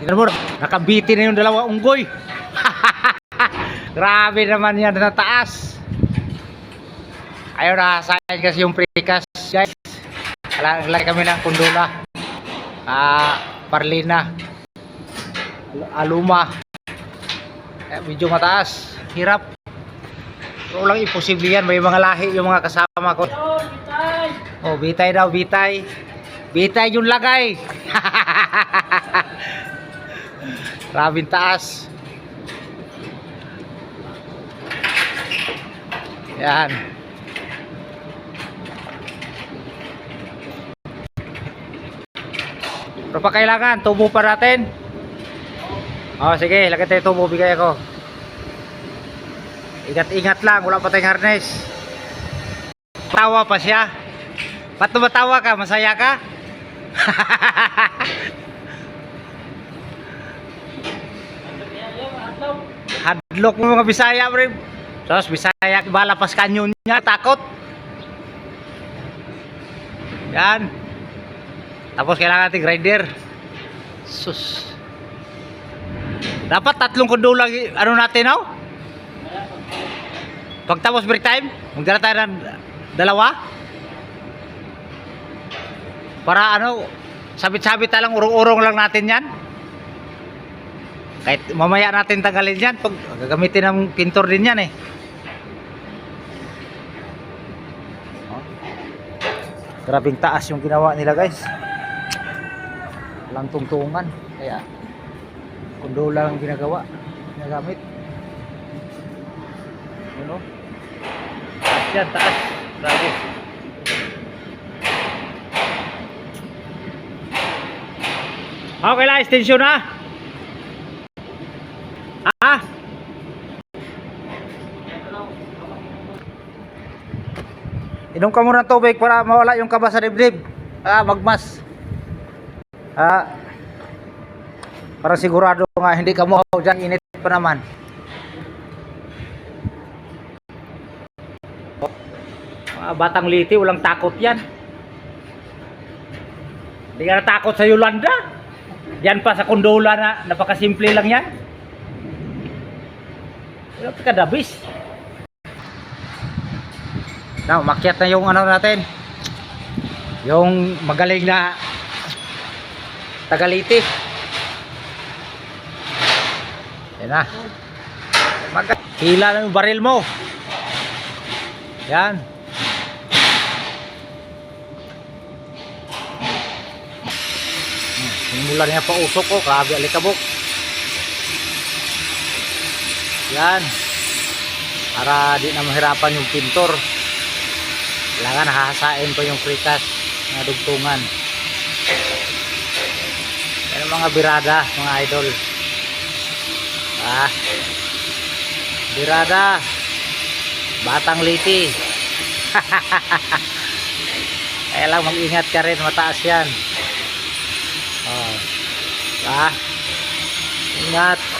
Tingnan mo, nakabiti na yung dalawa unggoy. Grabe naman yan na taas. Ayaw na sayang kasi yung precast guys. Lagi kami ng kundula. Parlina. Aluma. Medyo mataas. Hirap. Pero lang imposible yan. May mga lahi yung mga kasama ko. Oh, bitay daw, bitay. Bitay yung lagay. Grabing taas. Yan. Pero pa kailangan, tubo pa natin. Oh, sige, lagay tayo tubo, bigay ako. Ingat-ingat lang, wala pa tayong harness. Tawa pa siya. Ba't tumatawa ka? Masaya ka? Hadlock mo mga Bisaya, bro. Sos, Bisaya, balapas kanyon niya, takot. Yan. Tapos kailangan natin grinder. Sus. Dapat tatlong kundo lang, ano natin, no? Pagtapos break time, magdala tayo ng dalawa. Para ano, sabit-sabit talang urong-urong lang natin yan. Kahit mamaya natin tagalin yan, pag gagamitin ng pintor din yan eh. Grabing taas yung ginawa nila guys. Walang tungtungan. Kaya kundula lang ginagawa, ginagamit. Ano? Taas yan, taas. Grabe. Okay lang, extension na. Inom ka muna ng tubig para mawala yung kaba sa dibdib. Magmas. Para sigurado nga hindi ka mo dyan, init pa naman. Batang liti, walang takot yan. Hindi ka natakot sa Yolanda. Yan pa sa kundula na napakasimple lang yan. Wala ka dabis. Now, makyat na yung ano natin. Yung magaling na tagaliti. Yan na. Hila na yung baril mo. Yan. Mula niya pa usok ko. Grabe alikabok. Yan. Para di na mahirapan yung pintor. Kailangan hahasain pa yung precast na dugtungan. Yan ang mga birada, mga idol. Birada. Batang liti. Kaya lang mag-ingat ka rin, mataas yan. Ingat.